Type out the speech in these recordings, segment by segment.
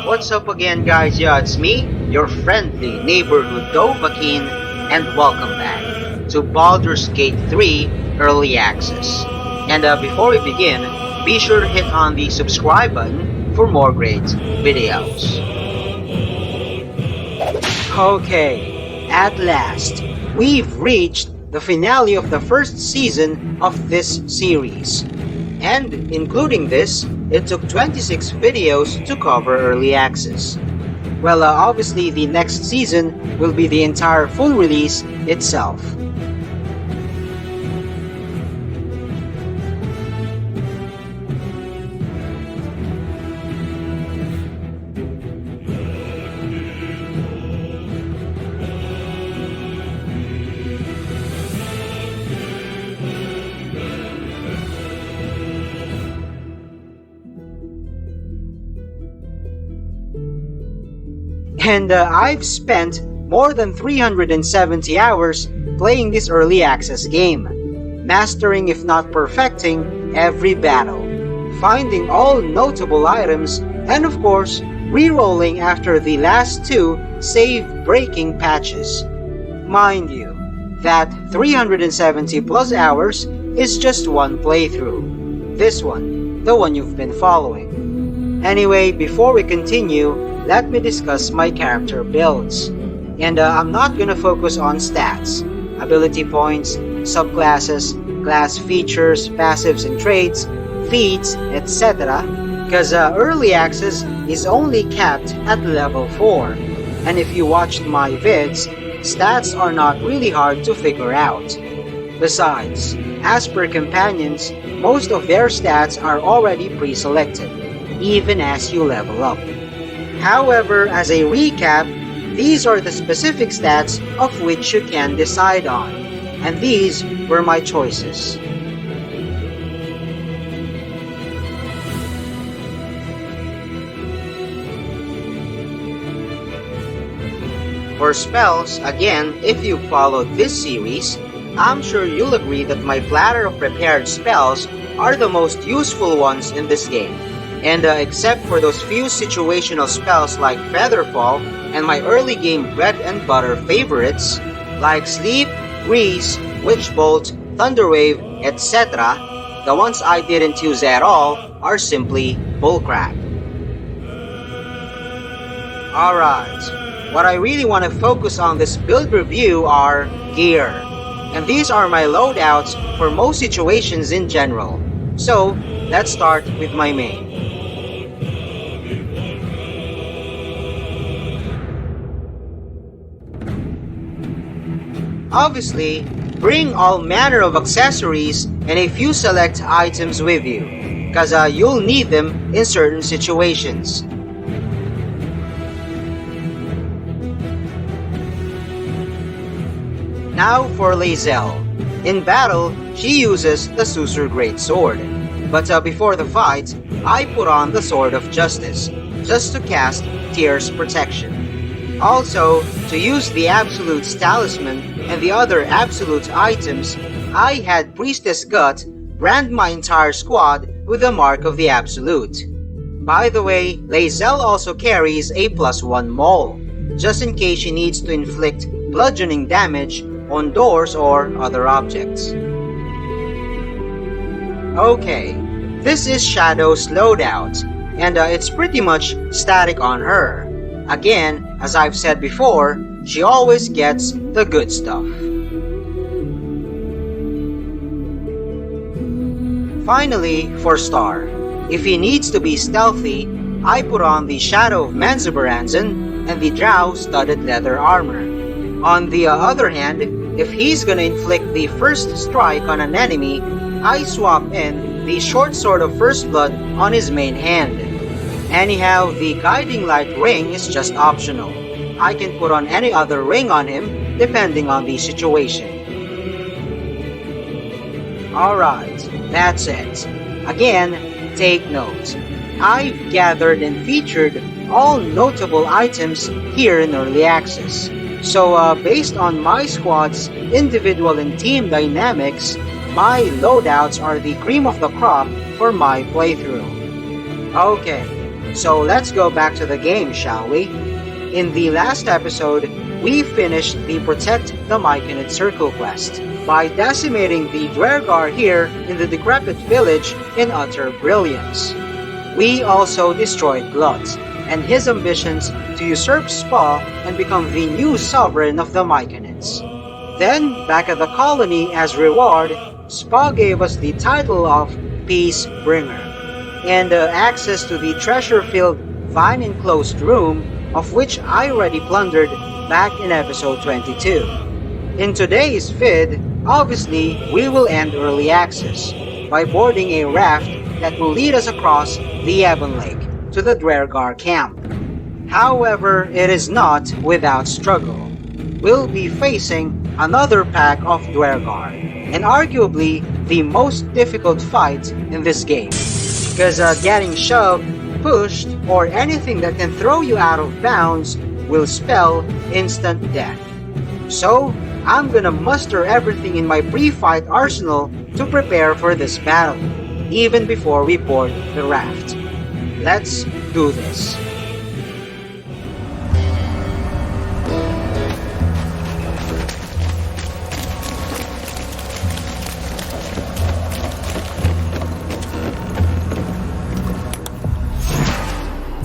What's up again, guys? Yeah, it's me, your friendly neighborhood Dovahkiin, and welcome back to Baldur's Gate 3 Early Access. And before we begin, be sure to hit on the subscribe button for more great videos. Okay, at last, we've reached the finale of the first season of this series. And including this, it took 26 videos to cover Early Access. Well, obviously the next season will be the entire full release itself. And I've spent more than 370 hours playing this early access game, mastering if not perfecting every battle, finding all notable items, and of course, re-rolling after the last two save-breaking patches. Mind you, that 370 plus hours is just one playthrough. This one, the one you've been following. Anyway, before we continue, let me discuss my character builds. And I'm not gonna focus on stats, ability points, subclasses, class features, passives and traits, feats, etc. Because early access is only capped at level 4. And if you watched my vids, stats are not really hard to figure out. Besides, as per companions, most of their stats are already pre-selected, even as you level up. However, as a recap, these are the specific stats of which you can decide on, and these were my choices. For spells, again, if you followed this series, I'm sure you'll agree that my platter of prepared spells are the most useful ones in this game. And except for those few situational spells like Featherfall and my early game bread and butter favorites like Sleep, Grease, Witch Bolt, Thunderwave, etc., the ones I didn't use at all are simply bullcrap. Alright, what I really want to focus on this build review are gear. And these are my loadouts for most situations in general. So, let's start with my main. Obviously, bring all manner of accessories and a few select items with you, cause you'll need them in certain situations. Now for Lae'zel. In battle, she uses the Susur Greatsword, but before the fight, I put on the Sword of Justice, just to cast Tyr's Protection. Also, to use the Absolute's Talisman and the other Absolute items, I had Priestess Gut brand my entire squad with the Mark of the Absolute. By the way, Lae'zel also carries a +1 maul, just in case she needs to inflict bludgeoning damage on doors or other objects. Okay, this is Shadow's loadout, and it's pretty much static on her. Again, as I've said before, she always gets the good stuff. Finally, for Star. If he needs to be stealthy, I put on the Shadow of Menzoberranzan and the Drow studded leather armor. On the other hand, if he's gonna inflict the first strike on an enemy, I swap in the short sword of First Blood on his main hand. Anyhow, the Guiding Light ring is just optional. I can put on any other ring on him, depending on the situation. Alright, that's it. Again, take note. I've gathered and featured all notable items here in Early Access. So based on my squad's individual and team dynamics, my loadouts are the cream of the crop for my playthrough. Okay, So let's go back to the game, shall we? In the last episode, we finished the Protect the Myconid Circle quest by decimating the Dwergar here in the decrepit village in utter brilliance. We also destroyed Glut and his ambitions to usurp Spa and become the new sovereign of the Myconids. Then, back at the colony as reward, Spa gave us the title of Peace Bringer and access to the treasure-filled vine-enclosed room of which I already plundered back in episode 22. In today's vid, obviously we will end early access by boarding a raft that will lead us across the Ebon Lake to the Dwergar camp. However, it is not without struggle. We'll be facing another pack of Dwergar, and arguably the most difficult fight in this game. Because getting shoved, pushed, or anything that can throw you out of bounds will spell instant death. So, I'm gonna muster everything in my pre-fight arsenal to prepare for this battle, even before we board the raft. Let's do this.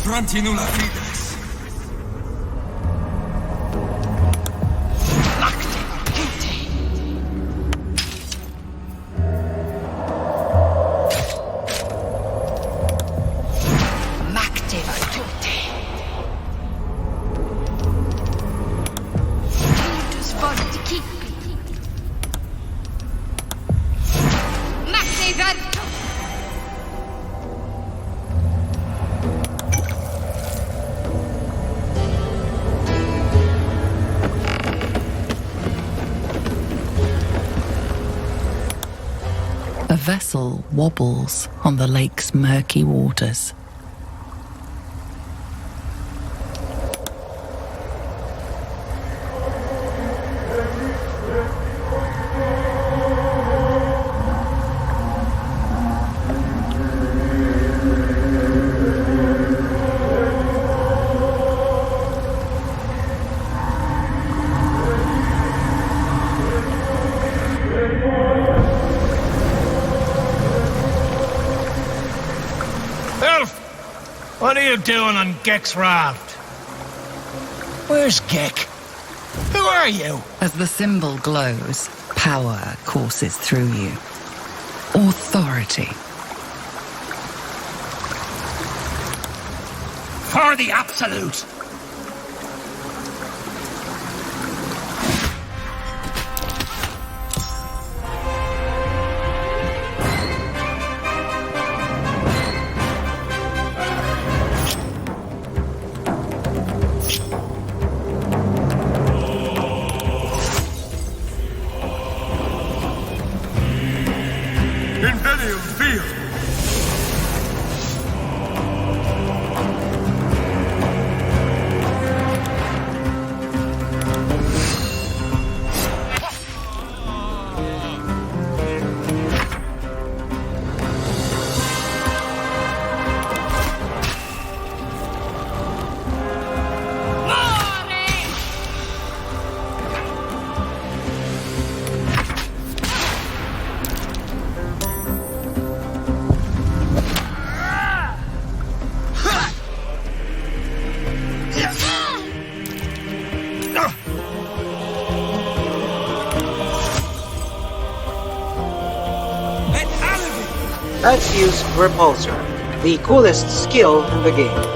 Fronti nulla fides. Lacte Virtute. Macte Virtute. Virtus Forticipi. Macte Virtute. A vessel wobbles on the lake's murky waters. What are you doing on Gek's raft? Where's Gek? Who are you? As the symbol glows, power courses through you. Authority. For the Absolute! Invenium Field! Let's use Repulsor, the coolest skill in the game.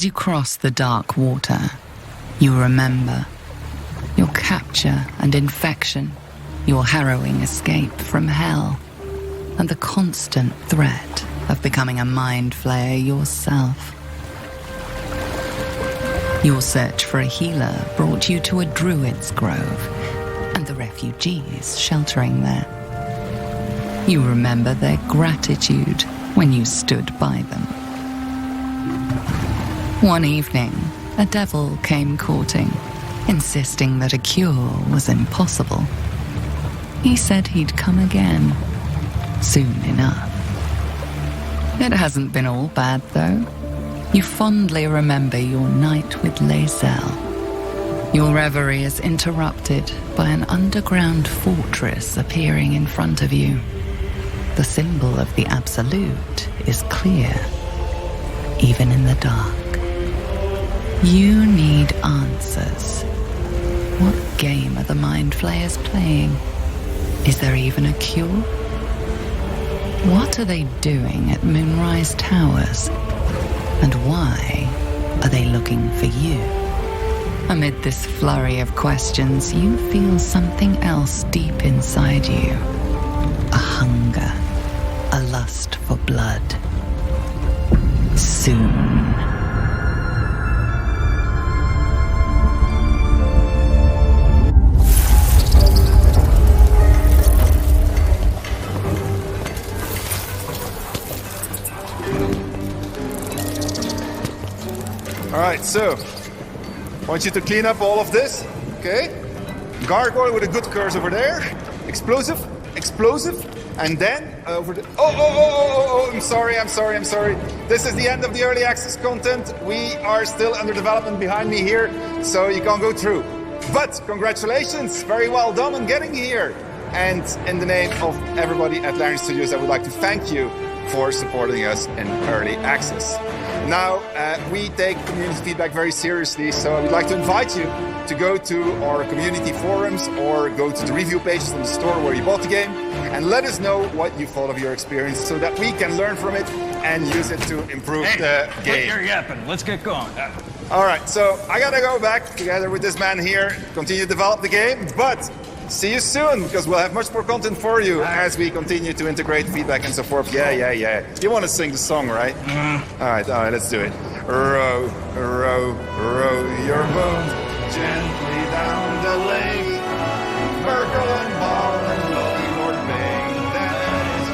As you cross the dark water, you remember your capture and infection, your harrowing escape from hell, and the constant threat of becoming a mind flayer yourself. Your search for a healer brought you to a druid's grove and the refugees sheltering there. You remember their gratitude when you stood by them. One evening, a devil came courting, insisting that a cure was impossible. He said he'd come again, soon enough. It hasn't been all bad, though. You fondly remember your night with Lae'zel. Your reverie is interrupted by an underground fortress appearing in front of you. The symbol of the Absolute is clear, even in the dark. You need answers. What game are the Mind Flayers playing? Is there even a cure? What are they doing at Moonrise Towers? And why are they looking for you? Amid this flurry of questions, you feel something else deep inside you. A hunger, a lust for blood. Soon. Alright, so, I want you to clean up all of this, okay? Gargoyle with a good curse over there. Explosive, and then over the... Oh, I'm sorry. This is the end of the early access content. We are still under development behind me here, so you can't go through. But, congratulations, very well done on getting here. And in the name of everybody at Larian Studios, I would like to thank you for supporting us in early access. Now, we take community feedback very seriously, so I would like to invite you to go to our community forums or go to the review pages in the store where you bought the game and let us know what you thought of your experience so that we can learn from it and use it to improve the game. Quit your yapping. Let's get going. All right, so I gotta go back together with this man here, continue to develop the game, but see you soon, because we'll have much more content for you as we continue to integrate feedback and so forth. Yeah. You want to sing the song, right? All right, let's do it. Row your boat gently down the lake. Merkel and Ball and Loki Lord Bane. That is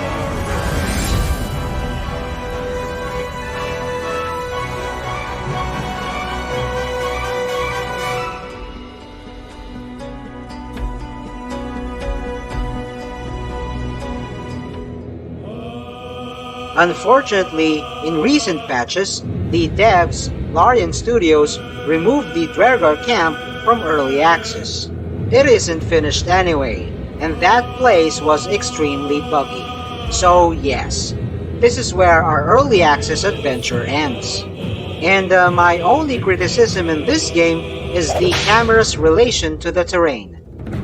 Unfortunately, in recent patches, the devs, Larian Studios, removed the Dwergar camp from early access. It isn't finished anyway, and that place was extremely buggy. So yes, this is where our early access adventure ends. And my only criticism in this game is the camera's relation to the terrain.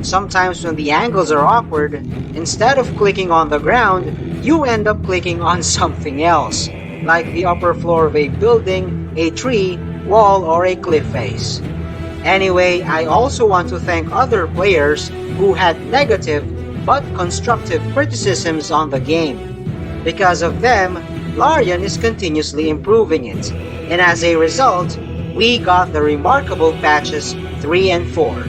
Sometimes when the angles are awkward, instead of clicking on the ground, you end up clicking on something else, like the upper floor of a building, a tree, wall, or a cliff face. Anyway, I also want to thank other players who had negative but constructive criticisms on the game. Because of them, Larian is continuously improving it, and as a result, we got the remarkable patches 3 and 4.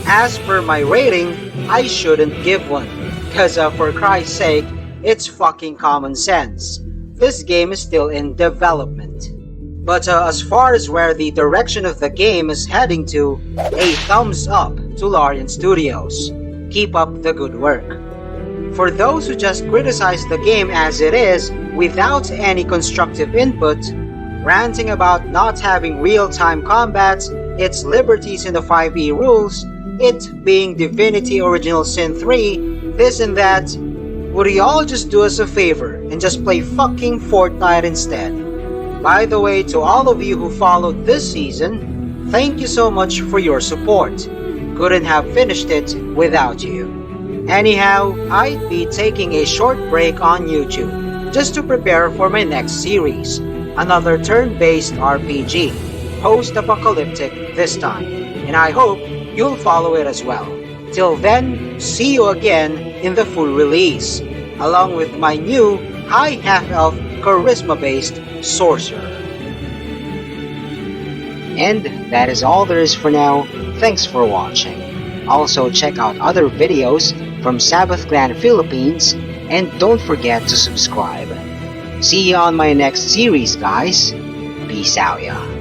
As per my rating, I shouldn't give one, cause for Christ's sake, it's fucking common sense. This game is still in development. But as far as where the direction of the game is heading to, a thumbs up to Larian Studios. Keep up the good work. For those who just criticize the game as it is, without any constructive input, ranting about not having real-time combat, its liberties in the 5e rules, it being Divinity Original Sin 3, this and that, would y'all just do us a favor and just play fucking Fortnite instead? By the way, to all of you who followed this season, thank you so much for your support. Couldn't have finished it without you. Anyhow, I'd be taking a short break on YouTube just to prepare for my next series. another turn-based RPG, post-apocalyptic this time, and I hope you'll follow it as well. Till then, see you again in the full release, along with my new high half-elf charisma-based sorcerer. And that is all there is for now. Thanks for watching. Also check out other videos from Sabbath Clan Philippines, and don't forget to subscribe. See you on my next series, guys. Peace out, ya.